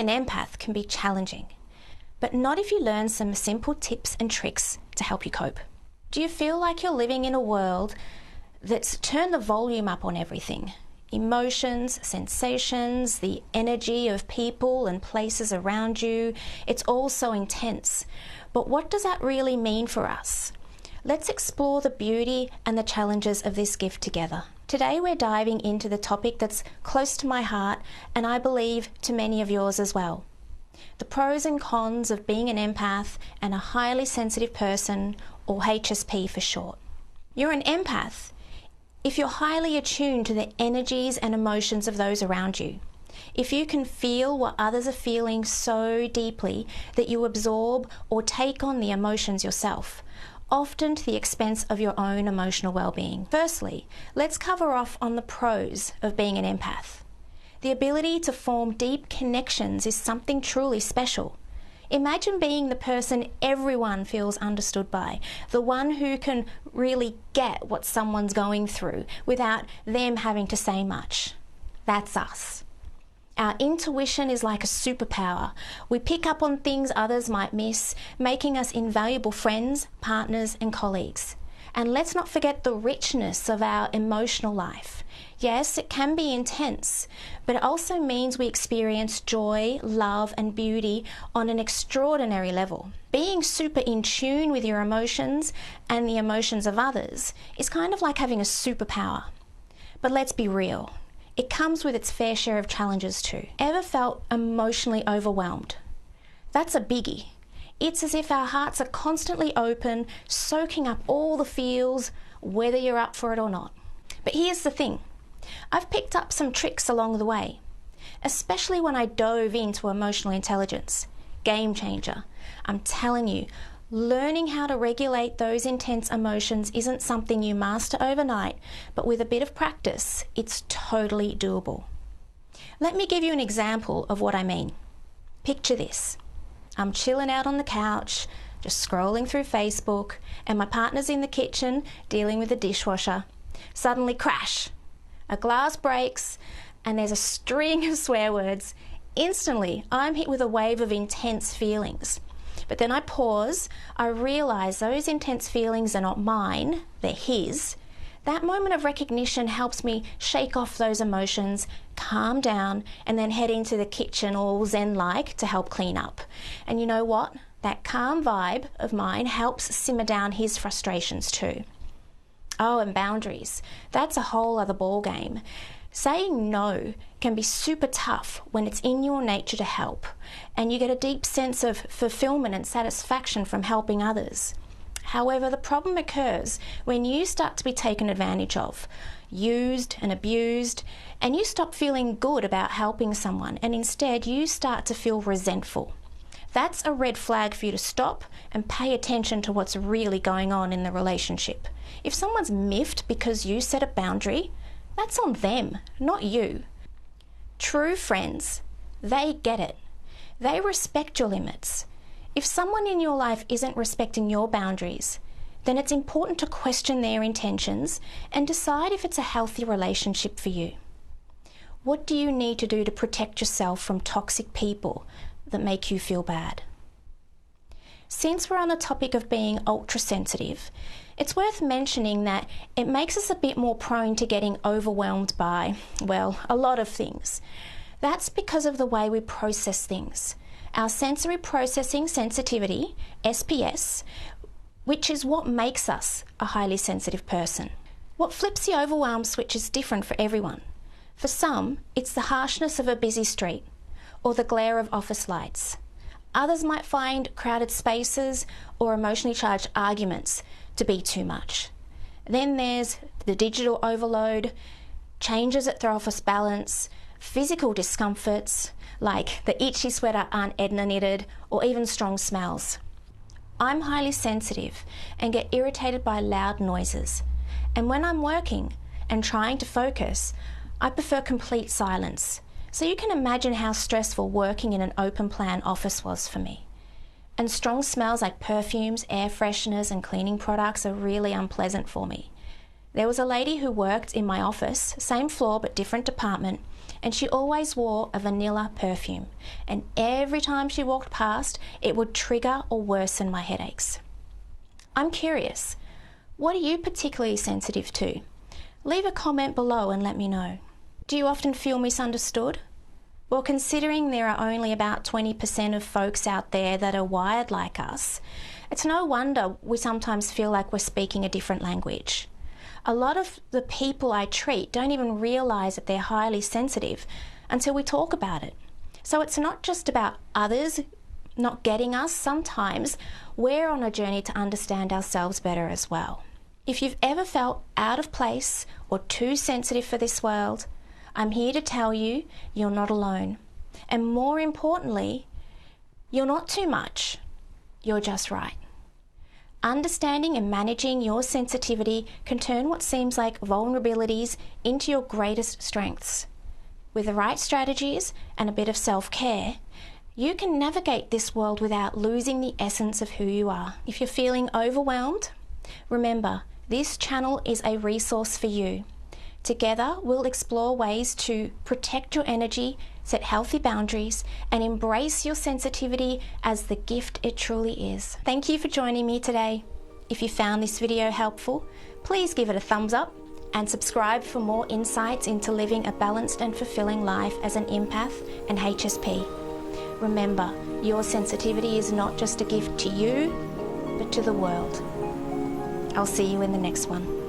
an empath can be challenging, but not if you learn some simple tips and tricks to help you cope. Do you feel like you're living in a world that's turned the volume up on everything? Emotions, sensations, the energy of people and places around you, it's all so intense. But what does that really mean for us? Let's explore the beauty and the challenges of this gift together. Today we're diving into the topic that's close to my heart and I believe to many of yours as well. The pros and cons of being an empath and a highly sensitive person, or HSP for short. You're an empath if you're highly attuned to the energies and emotions of those around you. If you can feel what others are feeling so deeply that you absorb or take on the emotions yourself, often to the expense of your own emotional well-being. Firstly, let's cover off on the pros of being an empath. The ability to form deep connections is something truly special. Imagine being the person everyone feels understood by, the one who can really get what someone's going through without them having to say much. That's us. Our intuition is like a superpower. We pick up on things others might miss, making us invaluable friends, partners, and colleagues. And let's not forget the richness of our emotional life. Yes, it can be intense, but it also means we experience joy, love, and beauty on an extraordinary level. Being super in tune with your emotions and the emotions of others is kind of like having a superpower. But let's be real. It comes with its fair share of challenges too. Ever felt emotionally overwhelmed? That's a biggie. It's as if our hearts are constantly open, soaking up all the feels, whether you're up for it or not. But here's the thing. I've picked up some tricks along the way, especially when I dove into emotional intelligence. Game changer. I'm telling you, learning how to regulate those intense emotions isn't something you master overnight, but with a bit of practice, it's totally doable. Let me give you an example of what I mean. Picture this. I'm chilling out on the couch, just scrolling through Facebook, and my partner's in the kitchen dealing with the dishwasher. Suddenly, crash! A glass breaks, and there's a string of swear words. Instantly, I'm hit with a wave of intense feelings. But then I pause, I realise those intense feelings are not mine, they're his. That moment of recognition helps me shake off those emotions, calm down, and then head into the kitchen all zen-like to help clean up. And you know what? That calm vibe of mine helps simmer down his frustrations too. Oh, and boundaries. That's a whole other ball game. Saying no can be super tough when it's in your nature to help, and you get a deep sense of fulfillment and satisfaction from helping others. However, the problem occurs when you start to be taken advantage of, used and abused, and you stop feeling good about helping someone, and instead you start to feel resentful. That's a red flag for you to stop and pay attention to what's really going on in the relationship. If someone's miffed because you set a boundary, that's on them, not you. True friends, they get it. They respect your limits. If someone in your life isn't respecting your boundaries, then it's important to question their intentions and decide if it's a healthy relationship for you. What do you need to do to protect yourself from toxic people that make you feel bad? Since we're on the topic of being ultra-sensitive, it's worth mentioning that it makes us a bit more prone to getting overwhelmed by, well, a lot of things. That's because of the way we process things. Our sensory processing sensitivity, SPS, which is what makes us a highly sensitive person. What flips the overwhelm switch is different for everyone. For some, it's the harshness of a busy street or the glare of office lights. Others might find crowded spaces or emotionally charged arguments to be too much. Then there's the digital overload, changes that throw off us balance, physical discomforts like the itchy sweater Aunt Edna knitted, or even strong smells. I'm highly sensitive and get irritated by loud noises. And when I'm working and trying to focus, I prefer complete silence. So you can imagine how stressful working in an open plan office was for me. And strong smells like perfumes, air fresheners and cleaning products are really unpleasant for me. There was a lady who worked in my office, same floor but different department, and she always wore a vanilla perfume, and every time she walked past, it would trigger or worsen my headaches. I'm curious, what are you particularly sensitive to? Leave a comment below and let me know. Do you often feel misunderstood? Well, considering there are only about 20% of folks out there that are wired like us, it's no wonder we sometimes feel like we're speaking a different language. A lot of the people I treat don't even realise that they're highly sensitive until we talk about it. So it's not just about others not getting us. Sometimes we're on a journey to understand ourselves better as well. If you've ever felt out of place or too sensitive for this world, I'm here to tell you you're not alone. And more importantly, you're not too much. You're just right. Understanding and managing your sensitivity can turn what seems like vulnerabilities into your greatest strengths. With the right strategies and a bit of self-care, you can navigate this world without losing the essence of who you are. If you're feeling overwhelmed, remember, this channel is a resource for you. Together, we'll explore ways to protect your energy, set healthy boundaries, and embrace your sensitivity as the gift it truly is. Thank you for joining me today. If you found this video helpful, please give it a thumbs up and subscribe for more insights into living a balanced and fulfilling life as an empath and HSP. Remember, your sensitivity is not just a gift to you, but to the world. I'll see you in the next one.